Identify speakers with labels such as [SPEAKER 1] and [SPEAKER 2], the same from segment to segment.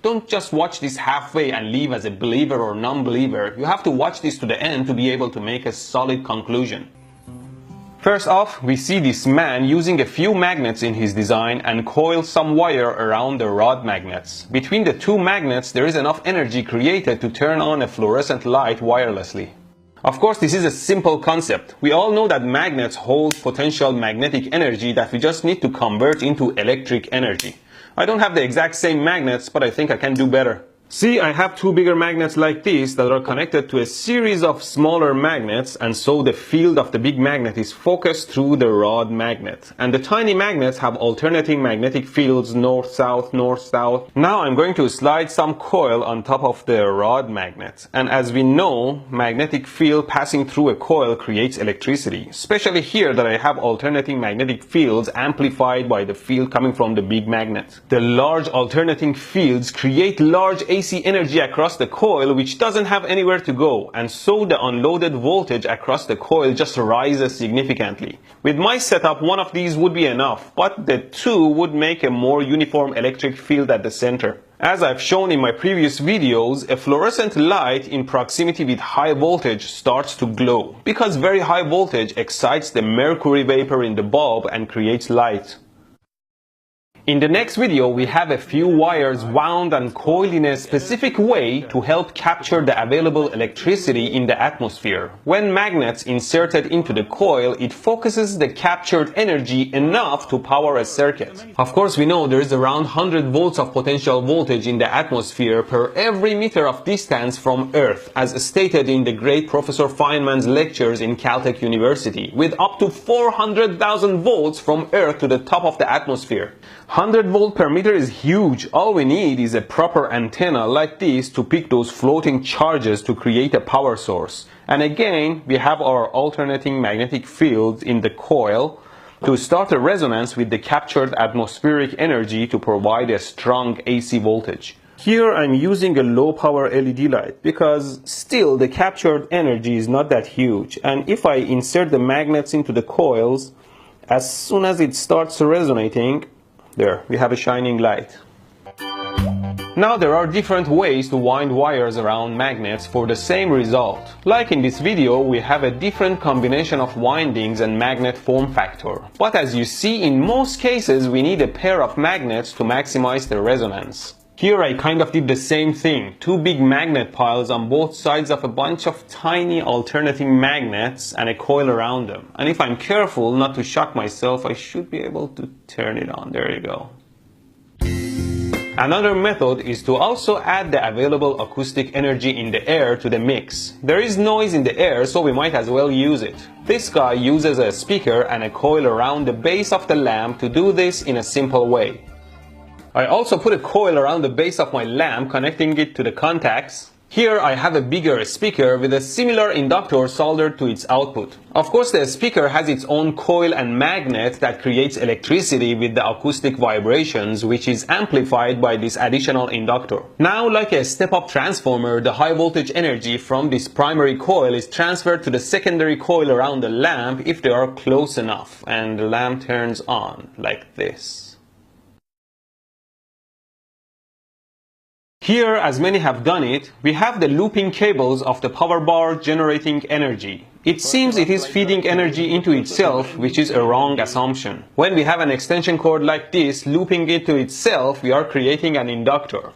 [SPEAKER 1] Don't just watch this halfway and leave as a believer or non-believer. You have to watch this to the end to be able to make a solid conclusion. First off, we see this man using a few magnets in his design and coil some wire around the rod magnets. Between the two magnets, there is enough energy created to turn on a fluorescent light wirelessly. Of course, this is a simple concept. We all know that magnets hold potential magnetic energy that we just need to convert into electric energy. I don't have the exact same magnets, but I think I can do better. See, I have two bigger magnets like this that are connected to a series of smaller magnets, and so the field of the big magnet is focused through the rod magnet. And the tiny magnets have alternating magnetic fields north-south, north-south. Now I'm going to slide some coil on top of the rod magnet. And as we know, magnetic field passing through a coil creates electricity. Especially here that I have alternating magnetic fields amplified by the field coming from the big magnet. The large alternating fields create large AC energy across the coil, which doesn't have anywhere to go, and so the unloaded voltage across the coil just rises significantly. With my setup, one of these would be enough, but the two would make a more uniform electric field at the center. As I've shown in my previous videos, a fluorescent light in proximity with high voltage starts to glow, because very high voltage excites the mercury vapor in the bulb and creates light. In the next video, we have a few wires wound and coiled in a specific way to help capture the available electricity in the atmosphere. When magnets inserted into the coil, it focuses the captured energy enough to power a circuit. Of course, we know there is around 100 volts of potential voltage in the atmosphere per every meter of distance from Earth, as stated in the great Professor Feynman's lectures in Caltech University, with up to 400,000 volts from Earth to the top of the atmosphere. 100 volt per meter is huge. All we need is a proper antenna like this to pick those floating charges to create a power source. And again, we have our alternating magnetic fields in the coil to start a resonance with the captured atmospheric energy to provide a strong AC voltage. Here I'm using a low power LED light because still the captured energy is not that huge. And if I insert the magnets into the coils, as soon as it starts resonating, there, we have a shining light. Now there are different ways to wind wires around magnets for the same result. Like in this video, we have a different combination of windings and magnet form factor. But as you see, in most cases we need a pair of magnets to maximize the resonance. Here I kind of did the same thing. Two big magnet piles on both sides of a bunch of tiny alternating magnets and a coil around them. And if I'm careful not to shock myself, I should be able to turn it on. There you go. Another method is to also add the available acoustic energy in the air to the mix. There is noise in the air, so we might as well use it. This guy uses a speaker and a coil around the base of the lamp to do this in a simple way. I also put a coil around the base of my lamp, connecting it to the contacts. Here I have a bigger speaker with a similar inductor soldered to its output. Of course, the speaker has its own coil and magnet that creates electricity with the acoustic vibrations, which is amplified by this additional inductor. Now, like a step-up transformer, the high voltage energy from this primary coil is transferred to the secondary coil around the lamp if they are close enough, and the lamp turns on like this. Here, as many have done it, we have the looping cables of the power bar generating energy. It seems it is feeding energy into itself, which is a wrong assumption. When we have an extension cord like this looping into itself, we are creating an inductor.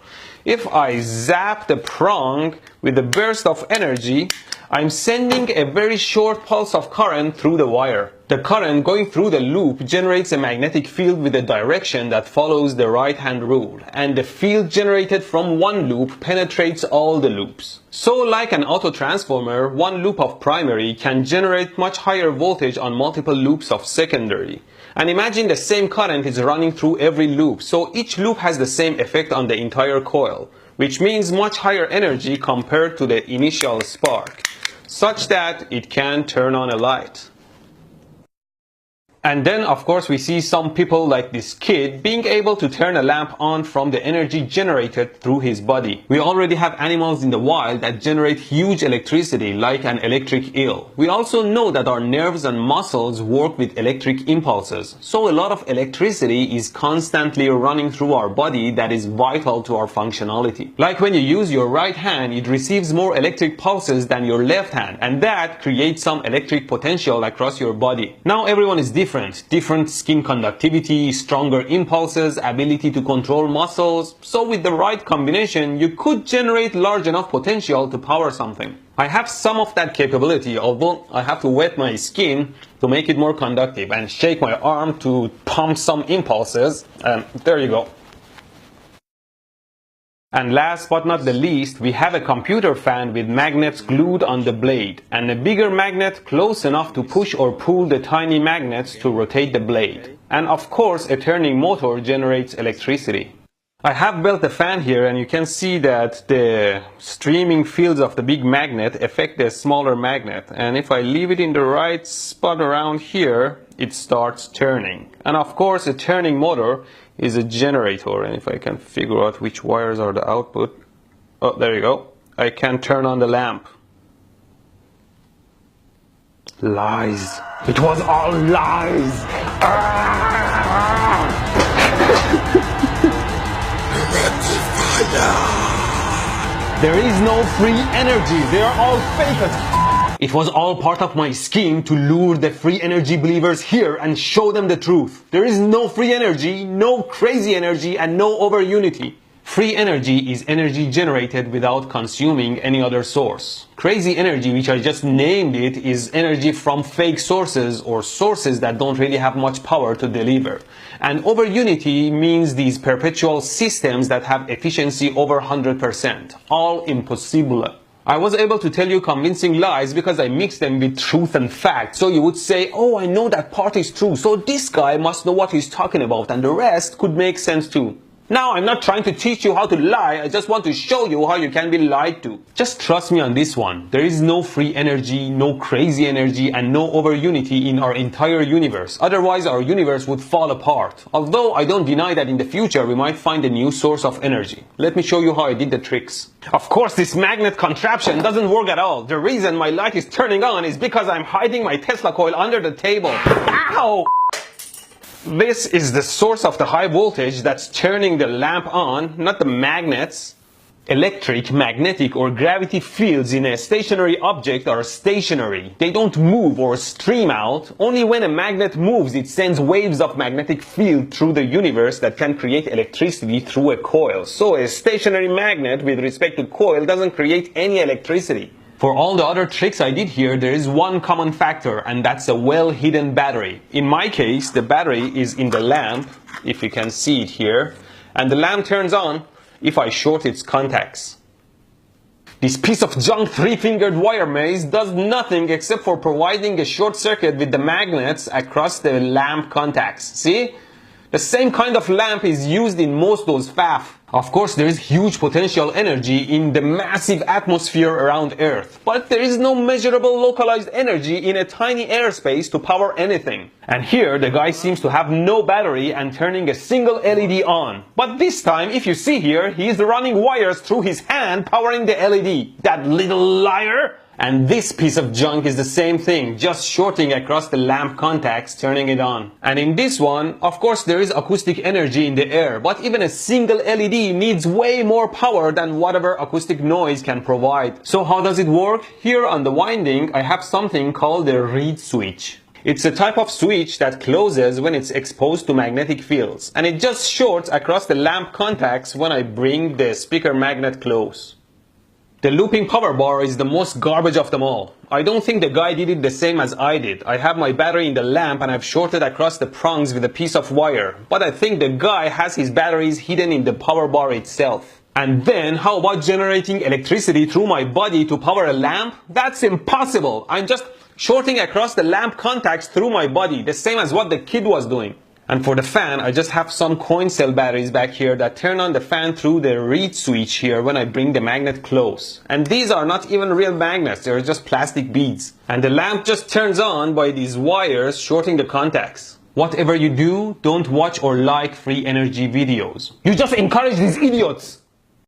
[SPEAKER 1] If I zap the prong with a burst of energy, I'm sending a very short pulse of current through the wire. The current going through the loop generates a magnetic field with a direction that follows the right-hand rule, and the field generated from one loop penetrates all the loops. So like an auto transformer, one loop of primary can generate much higher voltage on multiple loops of secondary. And imagine the same current is running through every loop, so each loop has the same effect on the entire coil, which means much higher energy compared to the initial spark, such that it can turn on a light. And then, of course, we see some people like this kid being able to turn a lamp on from the energy generated through his body. We already have animals in the wild that generate huge electricity, like an electric eel. We also know that our nerves and muscles work with electric impulses. So a lot of electricity is constantly running through our body that is vital to our functionality. Like when you use your right hand, it receives more electric pulses than your left hand, and that creates some electric potential across your body. Now everyone is different skin conductivity, stronger impulses, ability to control muscles. So with the right combination, you could generate large enough potential to power something. I have some of that capability, although I have to wet my skin to make it more conductive and shake my arm to pump some impulses, and there you go. And last but not the least, we have a computer fan with magnets glued on the blade, and a bigger magnet close enough to push or pull the tiny magnets to rotate the blade. And of course, a turning motor generates electricity. I have built the fan here, and you can see that the streaming fields of the big magnet affect the smaller magnet. And if I leave it in the right spot around here, it starts turning. And of course, a turning motor is a generator, and if I can figure out which wires are the output, oh, there you go, I can turn on the lamp. Lies. It was all lies. There is no free energy. They are all fake. It was all part of my scheme to lure the free energy believers here and show them the truth. There is no free energy, no crazy energy, and no over unity. Free energy is energy generated without consuming any other source. Crazy energy, which I just named it, is energy from fake sources or sources that don't really have much power to deliver. And over unity means these perpetual systems that have efficiency over 100%. All impossible. I was able to tell you convincing lies because I mixed them with truth and fact. So you would say, oh, I know that part is true, so this guy must know what he's talking about, and the rest could make sense too. Now, I'm not trying to teach you how to lie, I just want to show you how you can be lied to. Just trust me on this one. There is no free energy, no crazy energy, and no over unity in our entire universe. Otherwise, our universe would fall apart. Although, I don't deny that in the future, we might find a new source of energy. Let me show you how I did the tricks. Of course, this magnet contraption doesn't work at all. The reason my light is turning on is because I'm hiding my Tesla coil under the table. Ow! This is the source of the high voltage that's turning the lamp on, not the magnets. Electric, magnetic, or gravity fields in a stationary object are stationary. They don't move or stream out. Only when a magnet moves, it sends waves of magnetic field through the universe that can create electricity through a coil. So a stationary magnet with respect to coil doesn't create any electricity. For all the other tricks I did here, there is one common factor, and that's a well-hidden battery. In my case, the battery is in the lamp, if you can see it here, and the lamp turns on if I short its contacts. This piece of junk three-fingered wire maze does nothing except for providing a short circuit with the magnets across the lamp contacts. See? The same kind of lamp is used in most those FAF. Of course, there is huge potential energy in the massive atmosphere around Earth, but there is no measurable localized energy in a tiny airspace to power anything. And here, the guy seems to have no battery and turning a single LED on. But this time, if you see here, he is running wires through his hand powering the LED. That little liar! And this piece of junk is the same thing, just shorting across the lamp contacts, turning it on. And in this one, of course there is acoustic energy in the air, but even a single LED needs way more power than whatever acoustic noise can provide. So how does it work? Here on the winding, I have something called a reed switch. It's a type of switch that closes when it's exposed to magnetic fields, and it just shorts across the lamp contacts when I bring the speaker magnet close. The looping power bar is the most garbage of them all. I don't think the guy did it the same as I did. I have my battery in the lamp and I've shorted across the prongs with a piece of wire. But I think the guy has his batteries hidden in the power bar itself. And then, how about generating electricity through my body to power a lamp? That's impossible. I'm just shorting across the lamp contacts through my body, the same as what the kid was doing. And for the fan, I just have some coin cell batteries back here that turn on the fan through the reed switch here when I bring the magnet close. And these are not even real magnets, they're just plastic beads. And the lamp just turns on by these wires shorting the contacts. Whatever you do, don't watch or like free energy videos. You just encourage these idiots.